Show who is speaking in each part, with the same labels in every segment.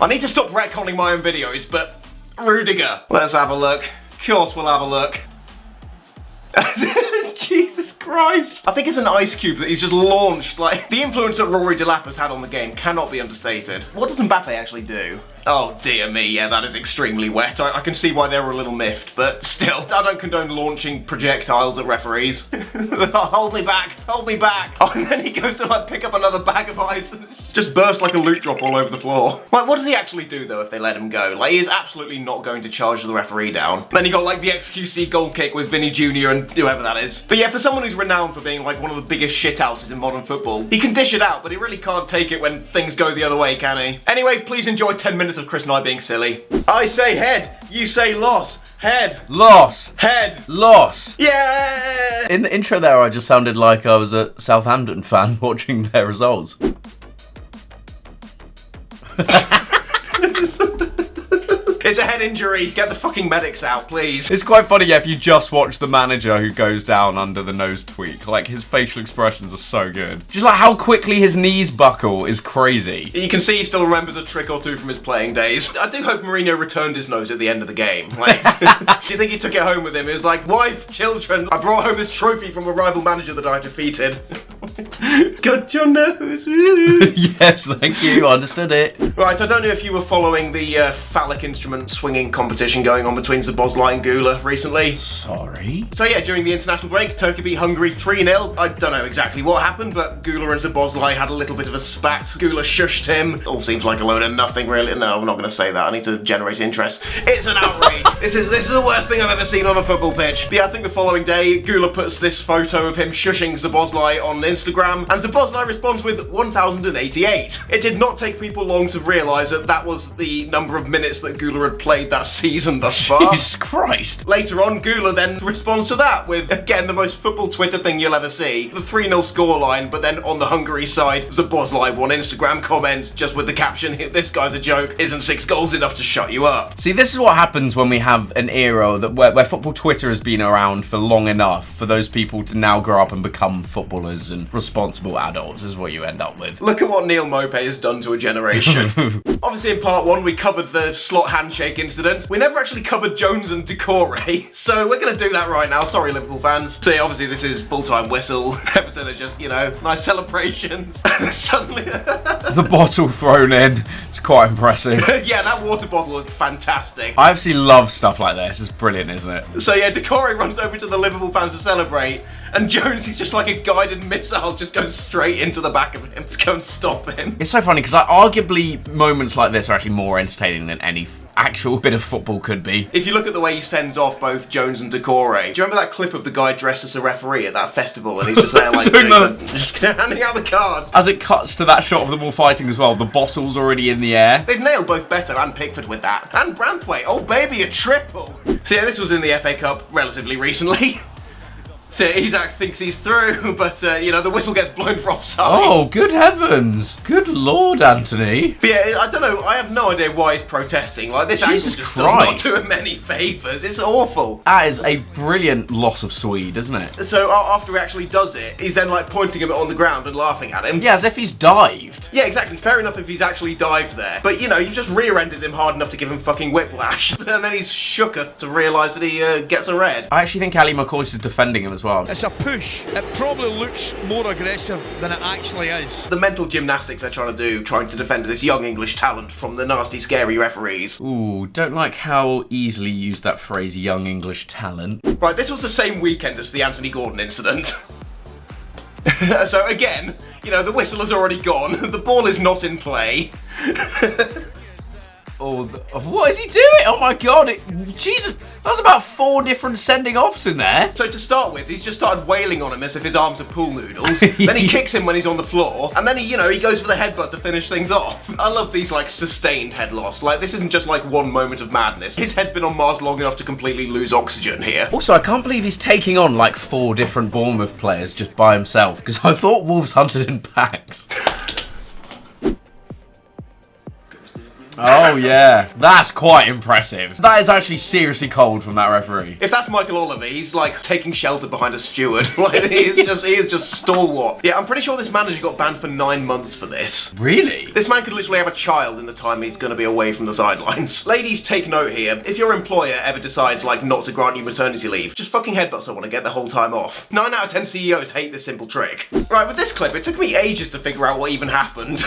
Speaker 1: I need to stop retconning my own videos, but Rudiger. Let's have a look. Of course we'll have a look. Jesus Christ. I think it's an ice cube that he's just launched. Like, the influence that Rory Delap has had on the game cannot be understated. What does Mbappe actually do? Oh dear me, yeah, that is extremely wet. I can see why they were a little miffed, but still, I don't condone launching projectiles at referees. Hold me back, hold me back. Oh, and then he goes to like pick up another bag of ice and it's just burst like a loot drop all over the floor. Like, what does he actually do though if they let him go? Like, he is absolutely not going to charge the referee down. Then you got like the XQC goal kick with Vinny Jr. and whoever that is. But yeah, for someone who's renowned for being like one of the biggest shithouses in modern football, he can dish it out, but he really can't take it when things go the other way, can he? Anyway, please enjoy 10 minutes of Chris and I being silly. I say head, you say loss. Head. Loss. Head. Loss. Yeah!
Speaker 2: In the intro there, I just sounded like I was a Southampton fan watching their results.
Speaker 1: It's a head injury. Get the fucking medics out, please.
Speaker 2: It's quite funny, yeah, if you just watch the manager who goes down under the nose tweak. Like, his facial expressions are so good. Just like how quickly his knees buckle is crazy.
Speaker 1: You can see he still remembers a trick or two from his playing days. I do hope Mourinho returned his nose at the end of the game. Like, do you think he took it home with him? He was like, wife, children, I brought home this trophy from a rival manager that I defeated. Got your nose.
Speaker 2: Yes, thank you. Understood it.
Speaker 1: Right, I don't know if you were following the phallic instrument swinging competition going on between Szoboszlai and Gula recently.
Speaker 2: Sorry?
Speaker 1: So yeah, during the international break, Turkey beat Hungary 3-0. I don't know exactly what happened, but Gula and Szoboszlai had a little bit of a spat. Gula shushed him. All seems like a load of nothing, really. No, I'm not going to say that. I need to generate interest. It's an outrage. This is the worst thing I've ever seen on a football pitch. But yeah, I think the following day, Gula puts this photo of him shushing Szoboszlai on Instagram, and Szoboszlai responds with 1,088. It did not take people long to realise that that was the number of minutes that Gula had played that season thus far.
Speaker 2: Jesus Christ.
Speaker 1: Later on, Gula then responds to that with, again, the most football Twitter thing you'll ever see. The 3-0 scoreline, but then on the Hungary side, Szoboszlai one Instagram comment just with the caption, this guy's a joke, isn't 6 goals enough to shut you up.
Speaker 2: See, this is what happens when we have an era that where football Twitter has been around for long enough for those people to now grow up and become footballers and responsible adults is what you end up with.
Speaker 1: Look at what Neil Maupay has done to a generation. Obviously in part 1 we covered the slot handshake incident. We never actually covered Jones and Decore, so we're going to do that right now. Sorry, Liverpool fans. So yeah, obviously this is full-time whistle. Everton are just, you know, nice celebrations. Suddenly...
Speaker 2: the bottle thrown in. It's quite impressive.
Speaker 1: Yeah, that water bottle is fantastic.
Speaker 2: I absolutely love stuff like this. It's brilliant, isn't it?
Speaker 1: So yeah, Decore runs over to the Liverpool fans to celebrate, and Jones, he's just like a guided missile, just goes straight into the back of him to go and stop him.
Speaker 2: It's so funny, because arguably moments like this are actually more entertaining than any actual bit of football could be.
Speaker 1: If you look at the way he sends off both Jones and Decore, do you remember that clip of the guy dressed as a referee at that festival and he's just there like just handing out the cards?
Speaker 2: As it cuts to that shot of them all fighting as well, the bottle's already in the air.
Speaker 1: They've nailed both Beto and Pickford with that. And Branthwaite, oh baby, a triple! So yeah, this was in the FA Cup relatively recently. So Isak thinks he's through, but, you know, the whistle gets blown for offside.
Speaker 2: Oh, good heavens. Good Lord, Anthony.
Speaker 1: But yeah, I don't know, I have no idea why he's protesting. Like, this
Speaker 2: Jesus
Speaker 1: angle just
Speaker 2: Christ.
Speaker 1: does not do him any favours. It's awful.
Speaker 2: That is a brilliant loss of Swede, isn't it?
Speaker 1: So after he actually does it, he's then, like, pointing him on the ground and laughing at him.
Speaker 2: Yeah, as if he's dived.
Speaker 1: Yeah, exactly. Fair enough if he's actually dived there. But, you know, you've just rear-ended him hard enough to give him fucking whiplash. And then he's shooketh to realise that he gets a red.
Speaker 2: I actually think Ali McCoy's is defending him as well.
Speaker 3: It's a push. It probably looks more aggressive than it actually is.
Speaker 1: The mental gymnastics they're trying to do, trying to defend this young English talent from the nasty, scary referees.
Speaker 2: Ooh, don't like how easily you use that phrase, young English talent.
Speaker 1: Right, this was the same weekend as the Anthony Gordon incident. So again, you know, the whistle has already gone, the ball is not in play.
Speaker 2: Oh, what is he doing? Oh my god, Jesus, that was about 4 different sending offs in there.
Speaker 1: So to start with, he's just started wailing on him as if his arms are pool noodles. Then he kicks him when he's on the floor, and then he, you know, he goes for the headbutt to finish things off. I love these, like, sustained head loss. Like, this isn't just, like, one moment of madness. His head's been on Mars long enough to completely lose oxygen here.
Speaker 2: Also, I can't believe he's taking on, like, 4 different Bournemouth players just by himself, because I thought Wolves hunted in packs. Oh, yeah. That's quite impressive. That is actually seriously cold from that referee.
Speaker 1: If that's Michael Oliver, he's like taking shelter behind a steward. Like, he is just stalwart. Yeah, I'm pretty sure this manager got banned for 9 months for this.
Speaker 2: Really?
Speaker 1: This man could literally have a child in the time he's going to be away from the sidelines. Ladies, take note here. If your employer ever decides, like, not to grant you maternity leave, just fucking headbutt someone and get the whole time off. 9 out of 10 CEOs hate this simple trick. Right, with this clip, it took me ages to figure out what even happened.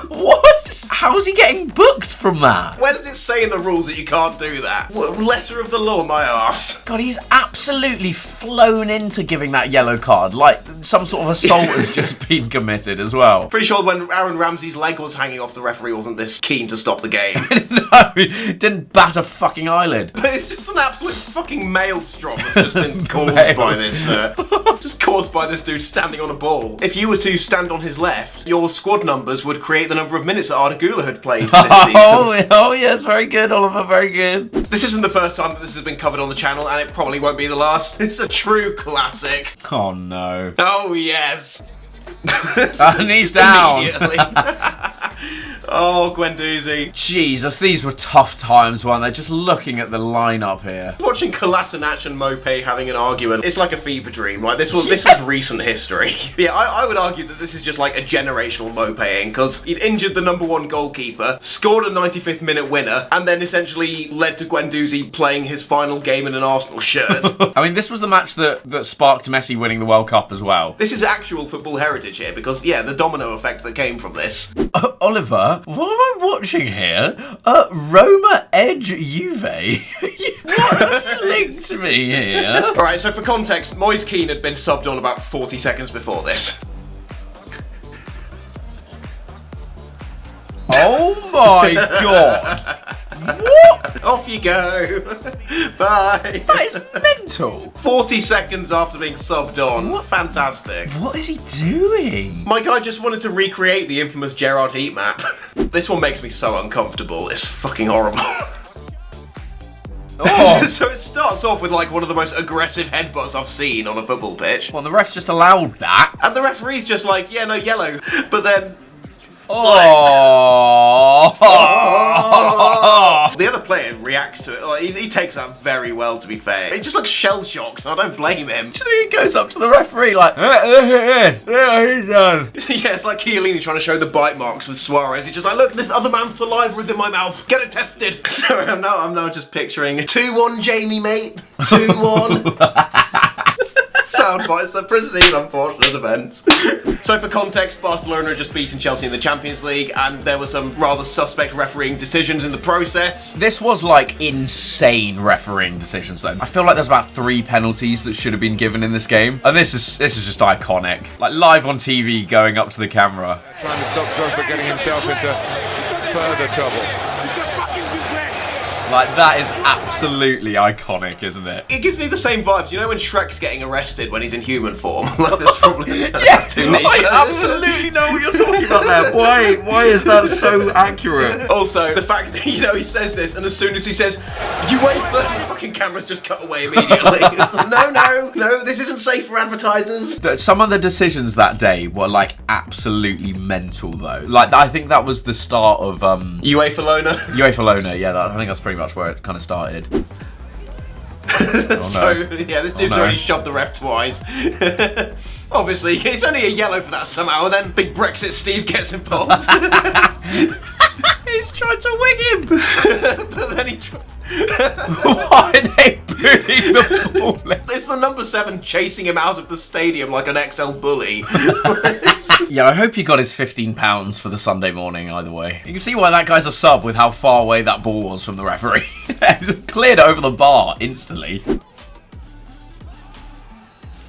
Speaker 2: What? How's he getting booked from that?
Speaker 1: Where does it say in the rules that you can't do that? What, letter of the law, my arse.
Speaker 2: God, he's absolutely flown into giving that yellow card. Like, some sort of assault has just been committed as well.
Speaker 1: Pretty sure when Aaron Ramsey's leg was hanging off, the referee wasn't this keen to stop the game.
Speaker 2: No, he didn't bat a fucking eyelid.
Speaker 1: But it's just an absolute fucking maelstrom that's just been caused by this, just caused by this dude standing on a ball. If you were to stand on his left, your squad numbers would create the number of minutes that Arda Güler had played this season.
Speaker 2: Oh, yes, very good, Oliver, very good.
Speaker 1: This isn't the first time that this has been covered on the channel, and it probably won't be the last. It's a true classic.
Speaker 2: Oh, no.
Speaker 1: Oh, yes.
Speaker 2: And he's down.
Speaker 1: Immediately. Oh, Guendouzi.
Speaker 2: Jesus, these were tough times, weren't they? Just looking at the lineup here.
Speaker 1: Watching Kolasinac and Mopé having an argument, it's like a fever dream, right? This was recent history. Yeah, I would argue that this is just like a generational Mopéing, because he'd injured the #1 goalkeeper, scored a 95th minute winner, and then essentially led to Guendouzi playing his final game in an Arsenal shirt.
Speaker 2: I mean, this was the match that sparked Messi winning the World Cup as well.
Speaker 1: This is actual football heritage here, because, yeah, the domino effect that came from this.
Speaker 2: Oliver, what am I watching here? Roma Edge Juve? What have you linked to me here?
Speaker 1: Alright, so for context, Moise Kean had been subbed on about 40 seconds before this.
Speaker 2: Oh my god! What?
Speaker 1: Off you go. Bye.
Speaker 2: That is mental.
Speaker 1: 40 seconds after being subbed on.
Speaker 2: What?
Speaker 1: Fantastic.
Speaker 2: What is he doing?
Speaker 1: My guy just wanted to recreate the infamous Gerrard heat map. This one makes me so uncomfortable. It's fucking horrible.
Speaker 2: Oh.
Speaker 1: So it starts off with like one of the most aggressive headbutts I've seen on a football pitch.
Speaker 2: Well, the refs just allowed that.
Speaker 1: And the referee's just like, yeah, no, yellow. But then...
Speaker 2: Oh.
Speaker 1: The other player reacts to it. Like, he takes that very well, to be fair. He just looks shell-shocked, and I don't blame him.
Speaker 2: Do you think he goes up to the referee like, yeah, he's done?
Speaker 1: Yeah, it's like Chiellini trying to show the bite marks with Suarez. He's just like, look, this other man's saliva is in my mouth. Get it tested. So I'm now just picturing 2-1 Jamie, mate. 2-1. Sound bites that precede unfortunate events. So for context, Barcelona had just beaten Chelsea in the Champions League, and there were some rather suspect refereeing decisions in the process.
Speaker 2: This was like insane refereeing decisions though. I feel like there's about 3 penalties that should have been given in this game. And this is just iconic. Like live on TV going up to the camera.
Speaker 4: Trying to stop Drogba getting himself into further trouble.
Speaker 2: Like, that is absolutely iconic, isn't it?
Speaker 1: It gives me the same vibes. You know when Shrek's getting arrested when he's in human form? Like, this probably...
Speaker 2: Yes, I absolutely know what you're talking about there. Why is that so accurate?
Speaker 1: Also, the fact that, you know, he says this, and as soon as he says, UEFA, the fucking camera's just cut away immediately. It's like, no, this isn't safe for advertisers.
Speaker 2: Some of the decisions that day were, like, absolutely mental, though. Like, I think that was the start of,
Speaker 1: UEFA Lona.
Speaker 2: UEFA Lona, yeah, I think that's pretty much where it kind of started.
Speaker 1: So, yeah, this dude's already shoved the ref twice. Obviously, it's only a yellow for that somehow, and then big Brexit Steve gets involved.
Speaker 2: He's trying to wing him!
Speaker 1: But then he
Speaker 2: Why are they booing the ball?
Speaker 1: It's the number 7 chasing him out of the stadium like an XL bully.
Speaker 2: Yeah, I hope he got his £15 for the Sunday morning either way. You can see why that guy's a sub with how far away that ball was from the referee. He's cleared it over the bar instantly.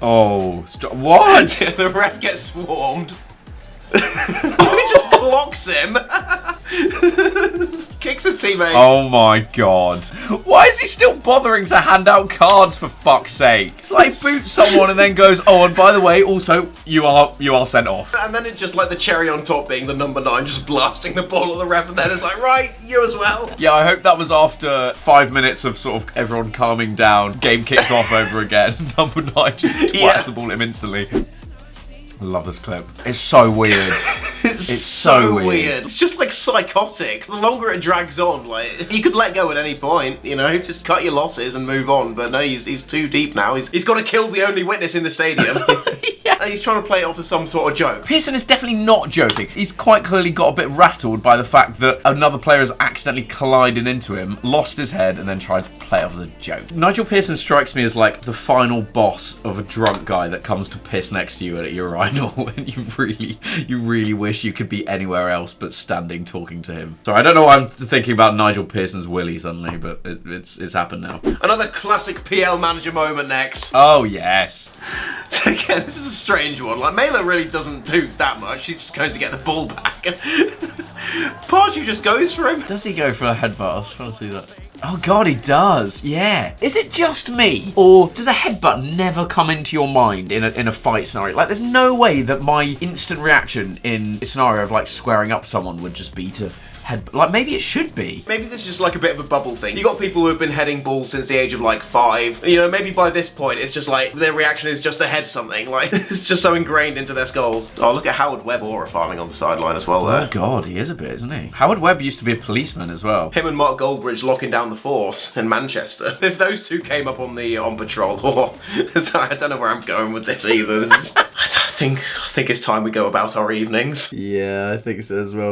Speaker 2: Oh, what?
Speaker 1: The ref gets swarmed. He just blocks him. Kicks his teammate.
Speaker 2: Oh my god. Why is he still bothering to hand out cards, for fuck's sake? It's like boots someone and then goes, oh, and by the way, also, you are sent off.
Speaker 1: And then it's just like the cherry on top being the number 9 just blasting the ball at the ref, and then it's like, right, you as well.
Speaker 2: Yeah, I hope that was after 5 minutes of sort of everyone calming down. Game kicks off over again. Number 9 just twats the ball at him instantly. I love this clip. It's so weird.
Speaker 1: It's
Speaker 2: so weird.
Speaker 1: It's just like psychotic. The longer it drags on, like, you could let go at any point, you know, just cut your losses and move on. But no, he's too deep now. He's got to kill the only witness in the stadium. Yeah. He's trying to play it off as some sort of joke.
Speaker 2: Pearson is definitely not joking. He's quite clearly got a bit rattled by the fact that another player has accidentally collided into him, lost his head, and then tried to play it off as a joke. Nigel Pearson strikes me as like the final boss of a drunk guy that comes to piss next to you at a urinal, and you really wish you could be anywhere else but standing talking to him. So I don't know why I'm thinking about Nigel Pearson's willy suddenly, but it's happened now.
Speaker 1: Another classic PL manager moment next.
Speaker 2: Oh yes.
Speaker 1: So again, this is a strange one. Like, Mela really doesn't do that much. She's just going to get the ball back. And Pardew just goes for him.
Speaker 2: Does he go for a headbutt? I was trying to see that. Oh god, he does. Yeah. Is it just me, or does a headbutt never come into your mind in a fight scenario? Like, there's no way that my instant reaction in a scenario of like squaring up someone would just be to headbutt. Like, maybe it should be.
Speaker 1: Maybe this is just like a bit of a bubble thing. You got people who have been heading balls since the age of like 5. You know, maybe by this point it's just like their reaction is just to head something. Like, it's just so ingrained into their skulls. Oh, look at Howard Webb aura-farming on the sideline as well there.
Speaker 2: Oh god, he is a bit, isn't he? Howard Webb used to be a policeman as well.
Speaker 1: Him and Mark Goldbridge locking down the force in Manchester. If those two came up on patrol, I don't know where I'm going with this either. I think it's time we go about our evenings.
Speaker 2: Yeah, I think so as well.